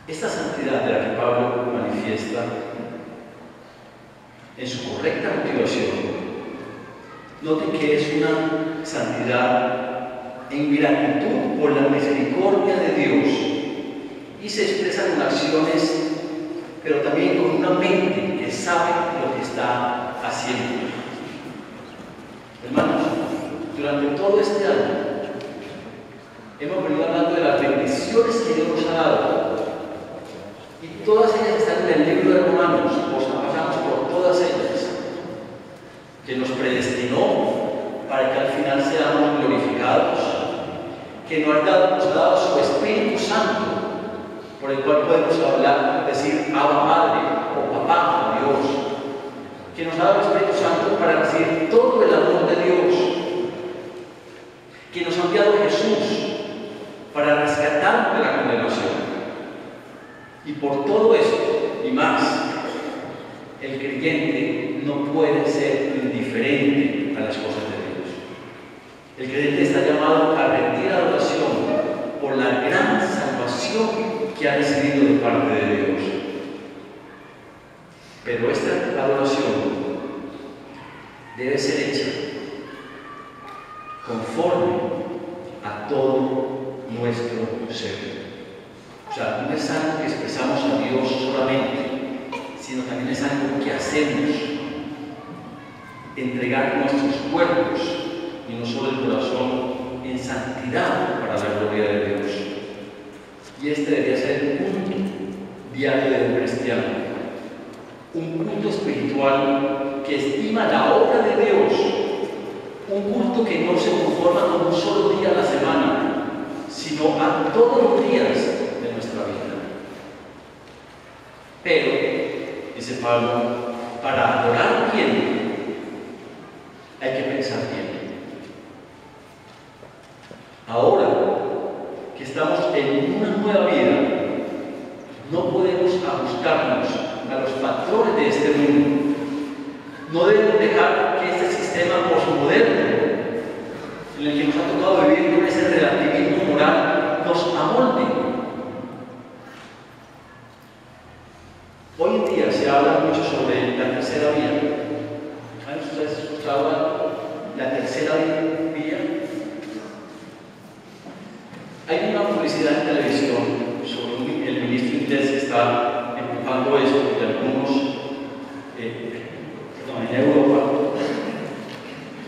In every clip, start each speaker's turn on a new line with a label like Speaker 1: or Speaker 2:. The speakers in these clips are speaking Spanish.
Speaker 1: Esta santidad de la que Pablo manifiesta en su correcta motivación, noten que es una santidad en gratitud por la misericordia de Dios y se expresa con acciones, pero también con una mente que sabe lo que está haciendo. Hermanos, durante todo este año hemos venido hablando de las bendiciones que Dios nos ha dado y todas ellas están en el libro de Romanos. Pasamos por todas ellas, que nos predestinó para que al final seamos glorificados, que nos ha dado su Espíritu Santo, por el cual podemos hablar, decir Abba Padre o Papá Dios, que nos ha dado el Espíritu Santo para recibir todo el amor de Dios, que nos ha enviado Jesús para rescatarnos de la condenación. Y por todo esto y más, el creyente no puede ser indiferente a las cosas de Dios. El creyente está llamado a rendir adoración por la gran salvación que ha recibido de parte de Dios. Pero esta adoración debe ser hecha conforme a todo nuestro ser. O sea, no es algo que expresamos a Dios solamente, sino también es algo que hacemos. Entregar nuestros cuerpos y no solo el corazón en santidad para la gloria de Dios. Y este debería ser el punto diario de un cristiano, un culto espiritual que estima la obra de Dios, un culto que no se conforma con un solo día a la semana, sino a todos los días de nuestra vida. Pero, dice Pablo, para adorar bien hay que pensar bien. Ahora que estamos en una nueva vida, no podemos ajustarnos a los patrones de este mundo. No debemos dejar que este sistema posmoderno, en el que nos ha tocado vivir con ese relativismo moral, nos amolde. Hoy en día se habla mucho sobre la tercera vía. ¿Han ustedes escuchado la tercera vía? Hay una publicidad en televisión sobre el ministro inglés que está empujando esto, y algunos en Europa.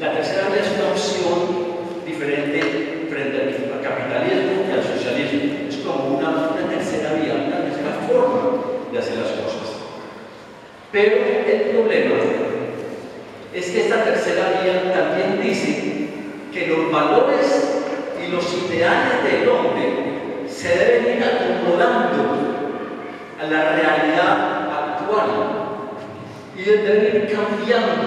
Speaker 1: La tercera vía es una opción diferente frente al capitalismo y al socialismo. Es como una tercera vía, una tercera forma de hacer las cosas. Pero el problema es que esta tercera vía también dice que los valores y los ideales del hombre se deben ir acomodando a la realidad actual y deben ir cambiando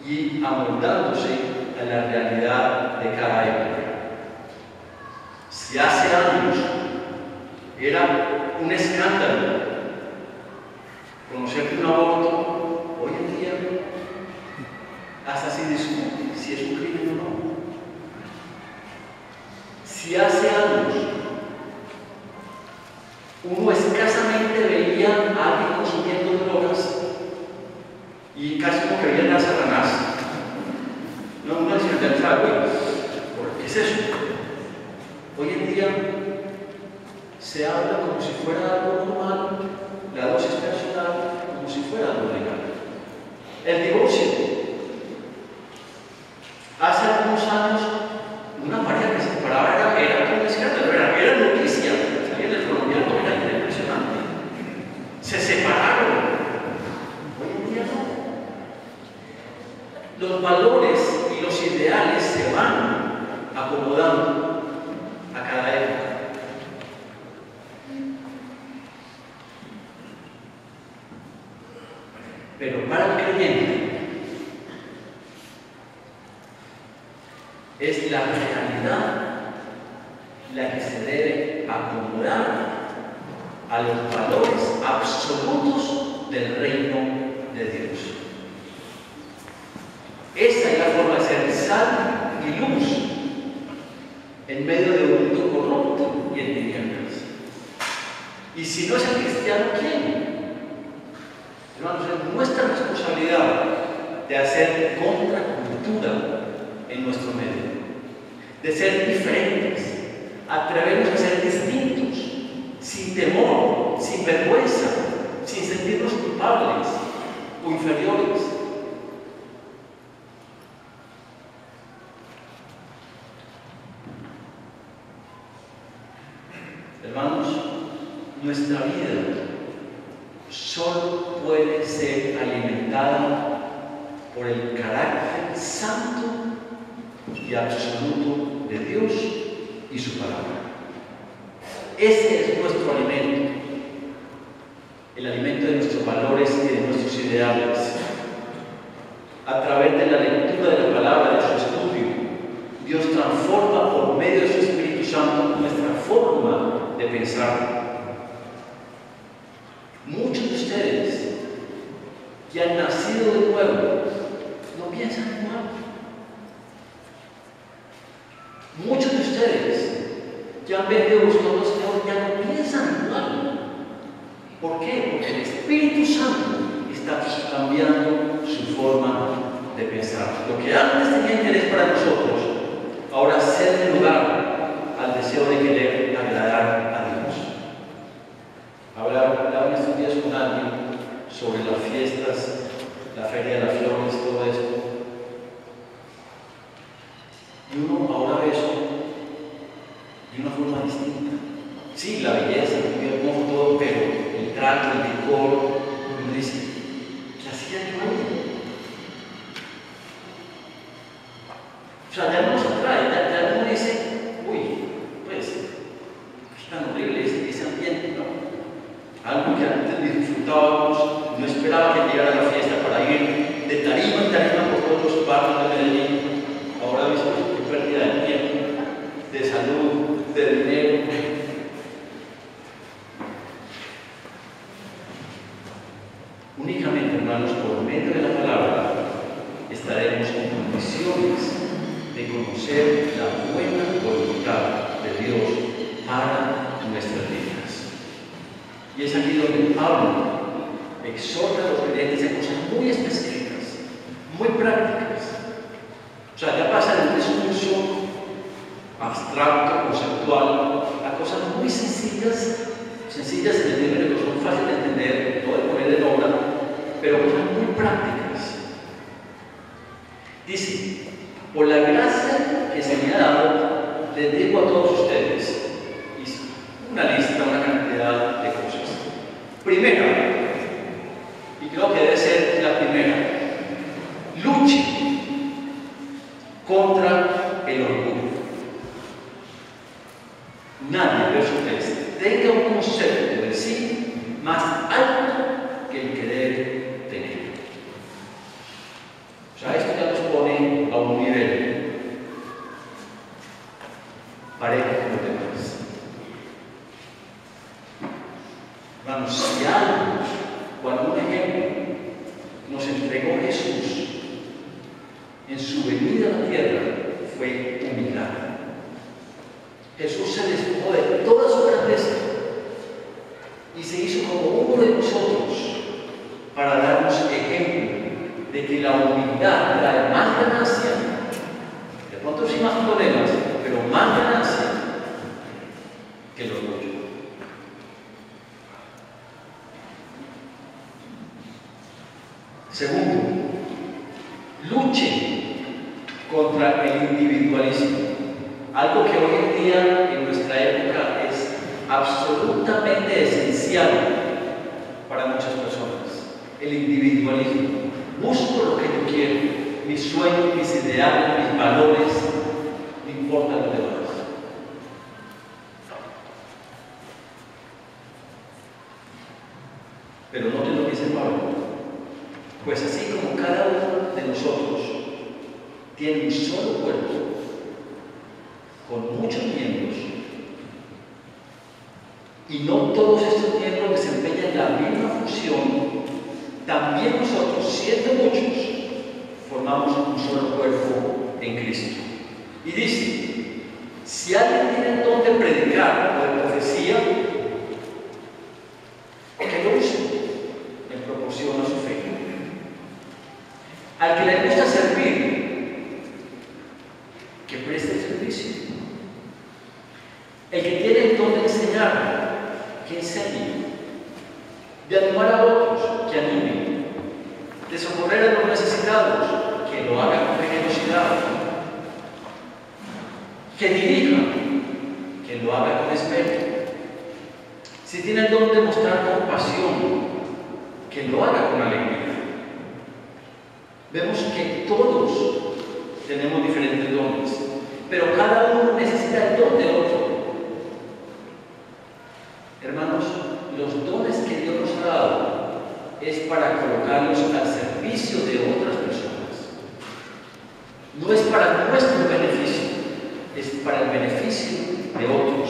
Speaker 1: y amoldándose a la realidad de cada época. Si hace años era un escándalo conocer que un aborto, hoy en día hasta se discute si es un crimen o no. Si hace años uno escasamente veía a alguien consumiendo drogas y casi como que veían a Satanás, no uno se pensaba, ¿qué es eso? Hoy en día se habla como si fuera algo normal, la dosis personal como si fuera algo legal. El divorcio. Hace algunos años, una pareja que se separaba era un escándalo, era noticia, salía en el colombiano, era impresionante. Se separaron. Hoy en día no. Los valores y los ideales se van acomodando a cada época. Pero para el creyente es la realidad la que se debe acomodar a los valores absolutos del reino de Dios. Esa es la forma de ser sal y luz en medio de un mundo corrupto y en tinieblas. Y si no es el cristiano, ¿quién? Hermanos, es nuestra responsabilidad de hacer contracultura en nuestro medio, de ser diferentes, atrevernos a ser distintos, sin temor, sin vergüenza, sin sentirnos culpables o inferiores. Hermanos, nuestra vida solo puede ser alimentada por el carácter santo y absoluto de Dios y su palabra. Ese es nuestro alimento, el alimento de nuestros valores y de nuestros ideales. A través de la lectura de la palabra, de su estudio, Dios transforma por medio de su Espíritu Santo nuestra forma de pensar. Muchos de ustedes que han nacido de nuevo no piensan igual. Muchos de ustedes que han venido buscando al Señor ya no piensan igual. ¿Por qué? Porque el Espíritu Santo está cambiando su forma de pensar. Lo que antes tenía interés para nosotros, ahora cede lugar al deseo de querer agradar a Dios. Hablaba en estos días con alguien sobre las fiestas, la Feria de las Flores, todo esto. Y uno ahora ve eso de una forma distinta. Sí, la belleza, el hermoso, todo, pero el trato, el decoro, uno dice, ¿qué hacía yo ahí? O sea, ya no nos atrae, ya uno dice, uy, pues, es tan horrible ese ambiente, ¿no? Algo que antes disfrutábamos, no esperaba que llegara la fiesta para ir de tarima en tarima por todos los barrios de Medellín. Ahora mismo, qué pérdida de tiempo, de salud, de dinero. Únicamente, hermanos, por medio de la palabra, estaremos en condiciones de conocer la buena voluntad de Dios para nuestras vidas. Y es aquí donde Pablo exhorta a los creyentes a cosas muy específicas, muy prácticas. O sea, ya pasa de un discurso abstracto, conceptual, a cosas muy sencillas en el término que son fáciles de entender, no de poner en obra, pero cosas muy prácticas. Dice, por la gracia que se me ha dado, les digo a todos ustedes, una lista, una cantidad de cosas. Primera, y creo que debe ser la primera, luche contra el orgullo. Nadie, verso 3, tenga un concepto de sí más alto que el que debe tener. O sea, esto ya nos pone a un nivel parejo con los demás. Hermanos, si algo, cuando un ejemplo nos entregó Jesús en su venida a la tierra, fue humildad. Jesús se despojó de toda su grandeza y se hizo como uno de nosotros para darnos ejemplo de que la humildad trae más ganancia, de pronto sí más problemas, pero más ganancia que el orgullo. Segundo, luche contra el individualismo, algo que hoy en día en nuestra época es absolutamente esencial para muchas personas. El individualismo. Busco lo que yo quiero, mis sueños, mis ideales, mis valores, no importa lo demás. Pero noten lo que dice Pablo. Pues así como cada uno de nosotros tiene un solo cuerpo con muchos miembros y no todos estos miembros desempeñan la misma función, también nosotros, siendo muchos, formamos un solo cuerpo en Cristo. Y dice, si alguien tiene el don de predicar o de profecía, El que tiene el don de enseñar, que enseñe. De animar a otros, que anime. De socorrer a los necesitados, que lo haga con generosidad. Que dirija, que lo haga con esmero. Si tiene el don de mostrar compasión, que lo haga con alegría. Vemos que todos tenemos diferentes dones, pero cada uno necesita el don de otro. Hermanos, los dones que Dios nos ha dado es para colocarlos al servicio de otras personas. No es para nuestro beneficio, es para el beneficio de otros.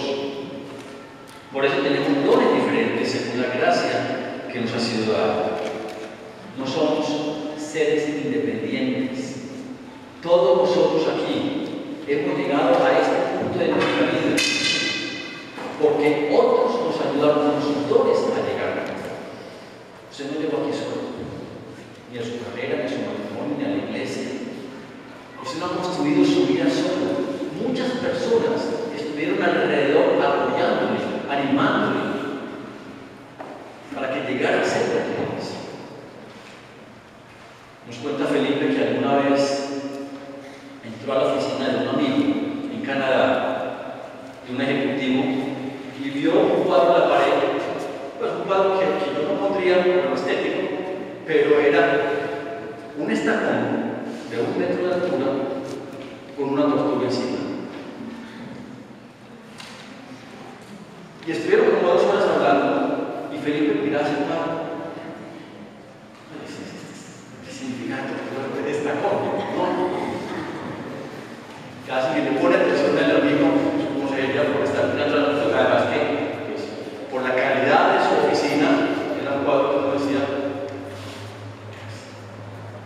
Speaker 1: Por eso tenemos dones diferentes según la gracia que nos ha sido dada. No somos seres independientes. Todos nosotros aquí hemos llegado a este punto de nuestra vida porque otros nos ayudaron con sus dones a llegar. Usted no llegó aquí solo, ni a su carrera, ni a su matrimonio, ni a la iglesia. Usted no ha construido su vida solo. Muchas personas estuvieron alrededor apoyándole, animándole para que llegara a ser lo que es. Nos cuenta Felipe que alguna vez entró a la oficina de un amigo en Canadá, de un ejecutivo, y vio un cuadro en la pared, pues un cuadro que yo no pondría por lo estético, pero era un estacón de 1 metro de altura con una tortuga encima. Y estuvieron como 2 horas hablando, y Felipe miraba ese cuadro. ¿Qué significa tortuga de estacón? No. Casi ni le pone atención al amigo, como se veía por estar mirando la tortuga. Además que, pues, por la calidad de su oficina, era un cuadro que uno decía,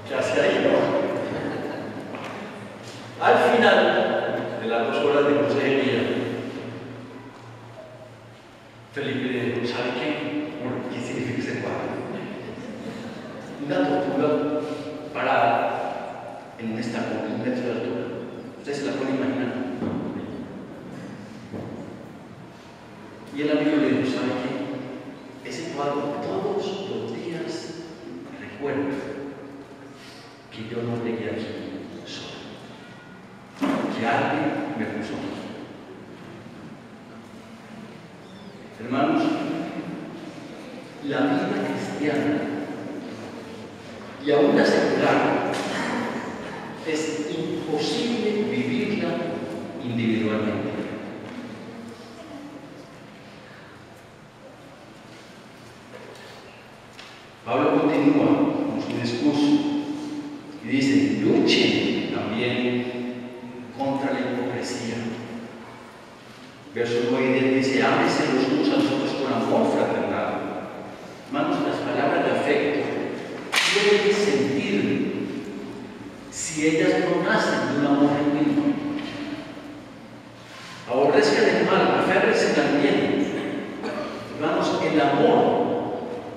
Speaker 1: ¿qué hace ahí, no? Al final de las 2 horas de consejería, Felipe le dijo, ¿sabe qué significa ese cuadro? Una tortuga parada en un estacón de 1 metro de altura. Ustedes se la pueden imaginar. Y el amigo le dijo, ¿sabe qué? Ese cuadro todos los días recuerda que yo no llegué aquí solo, que alguien me puso aquí. Hermanos, la vida cristiana y aún la secular es imposible vivirla individualmente. Pablo continúa con su discurso y dice, luchen también contra la hipocresía. Verso 9 y 10 dice, ámense los unos a los otros con amor fraternal. Hermanos, las palabras de afecto tienen sentido si ellas no nacen de un amor genuino. Aborrezcan el mal, aférrense al bien. Hermanos, el amor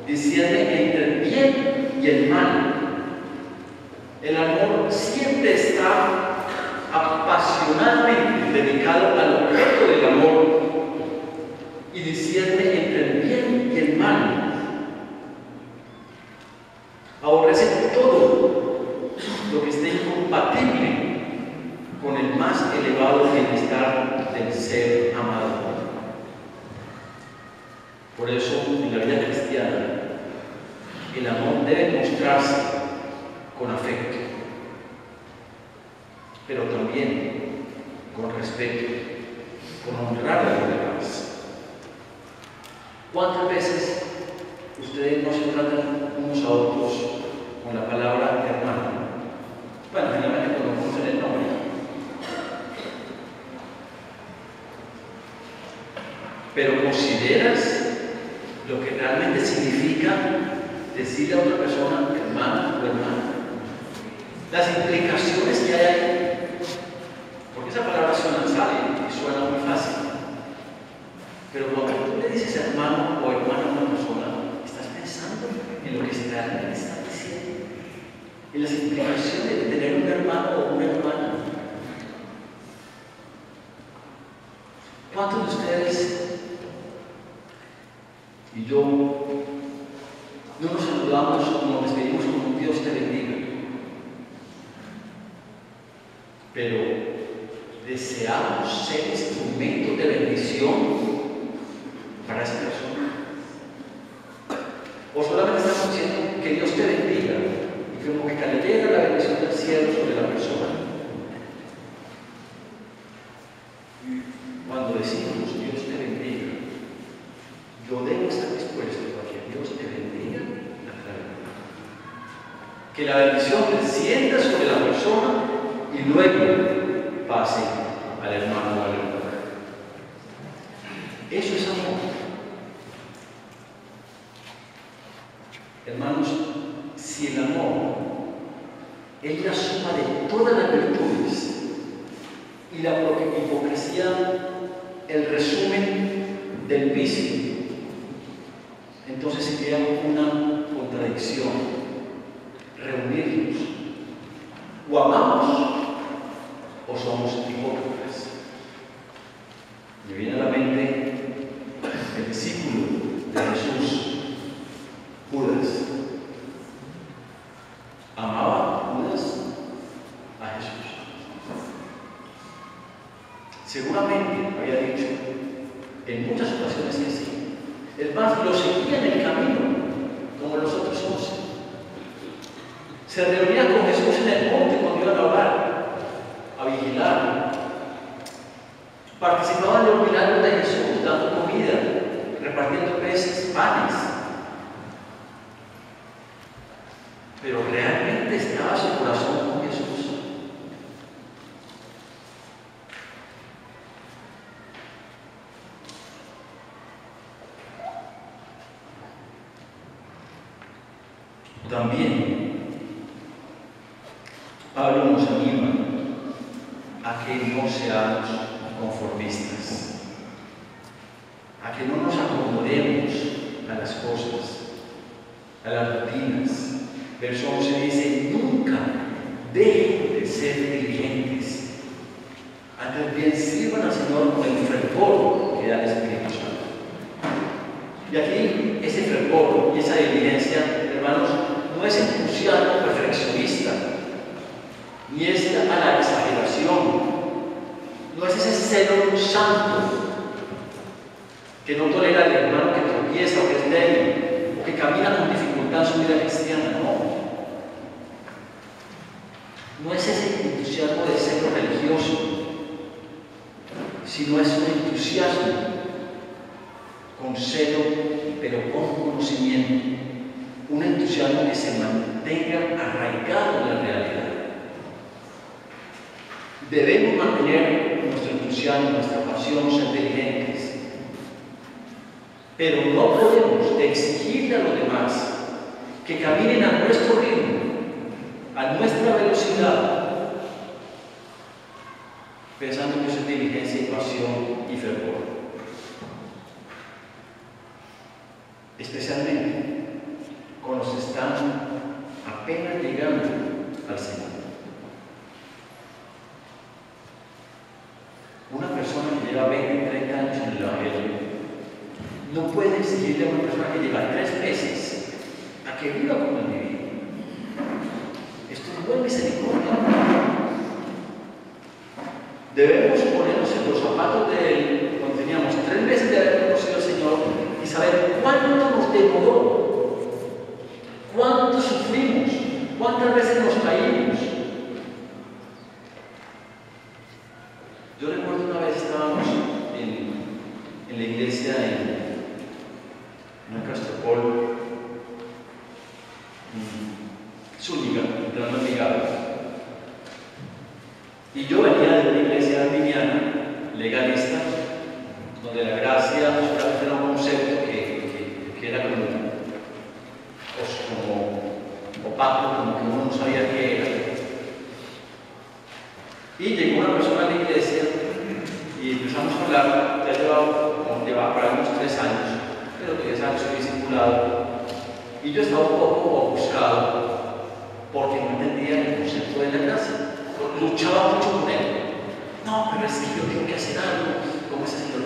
Speaker 1: discierne entre el bien y el mal. El amor siempre está apasionadamente dedicado al objeto del amor y discierne entre el bien y el mal. Aborrece todo lo que esté incompatible con el más elevado bienestar del ser amado. Por eso, en la vida cristiana, el amor debe mostrarse con afecto, pero también con respeto, con honrar a los demás. ¿Cuántas veces ustedes no se tratan unos a otros con la palabra hermano? Bueno, generalmente cuando conocen el nombre. Pero ¿consideras lo que realmente significa decirle a otra persona hermano o hermana? Las implicaciones que hay ahí. Porque esa palabra sale y suena muy fácil. Pero cuando tú le dices hermano o hermana a una persona, estás pensando en lo que realmente está diciendo, en las implicaciones de tener un hermano o una hermana. ¿Cuántos de ustedes y yo no nos saludamos o nos despedimos como Dios te bendiga? Pero deseamos ser instrumentos de bendición para esa persona. O solamente estamos diciendo que Dios te bendiga y como que cayera la bendición del cielo sobre la persona. Cuando decimos Dios te bendiga, yo debo estar dispuesto a que Dios te bendiga que la bendición descienda sobre la persona y luego pase al hermano o al hermano. Eso es amor. Hermanos, si el amor es la suma de todas las virtudes y la hipocresía el resumen del vicio, entonces se crea una contradicción. Reunirnos, o amamos o somos hipócritas. Me viene a la mente el discípulo de Jesús, Judas. ¿Amaba Judas a Jesús? Seguramente había dicho en muchas ocasiones que sí. Es más, lo seguía en el camino, como los otros 11. Se reunía con Jesús en el monte cuando iban a orar, a vigilar. Participaban en los milagros de Jesús, dando comida, repartiendo peces, panes. Pero realmente estaba su corazón con Jesús. También Pablo nos anima a que no seamos conformistas, a que no nos acomodemos a las cosas, a las rutinas. Verso 11 dice: nunca dejen de ser diligentes, antes bien sirvan al Señor con el fervor que da el Espíritu Santo. Y aquí ese fervor y esa diligencia, hermanos, no es entusiasmo perfeccionista, ni es a la exageración, no es ese celo santo que no tolera al hermano que tropieza o que es débil o que camina con dificultad en su vida cristiana. No es ese entusiasmo de celo religioso, sino es un entusiasmo con celo pero con conocimiento, un entusiasmo que se mantenga arraigado en la realidad. Debemos mantener nuestro entusiasmo, nuestra pasión, ser diligentes, pero no podemos exigirle a los demás que caminen a nuestro ritmo, a nuestra velocidad, pensando que eso es diligencia y pasión y fervor. Especialmente cuando se están apenas llegando al Señor. Una persona que lleva 20, 30 años en el Evangelio no puede exigirle a una persona que lleva 3 meses a que viva como él vivía. Esto no es misericordia. Debemos ponernos en los zapatos de él cuando teníamos 3 meses de haber conocido al Señor y saber cuánto nos demoró, cuánto sufrimos, cuántas veces nos caímos. Yo recuerdo una vez estábamos en la iglesia en Castropol, Zúñiga, entrando en Migado. Y yo venía de una iglesia arminiana, legalista, donde la gracia solamente era un concepto que era como opaco, como que uno no sabía qué era. Y llegó una persona a la iglesia y empezamos a hablar. Ya llevaba para unos 3 años, pero 3 años soy discipulado. Y yo estaba un poco ofuscado porque no entendía el concepto de la gracia. Luchaba mucho con él. No, pero es que yo tengo que hacer algo. ¿Cómo ese Señor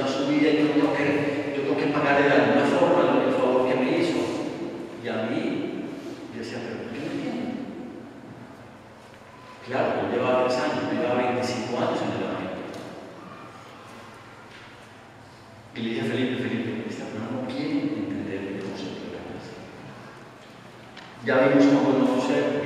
Speaker 1: llevaba 3 años, yo llevaba 25 años en el Evangelio. Y le dije a Felipe, esta persona no quiere entender el concepto de la gracia. Ya vimos cómo no ser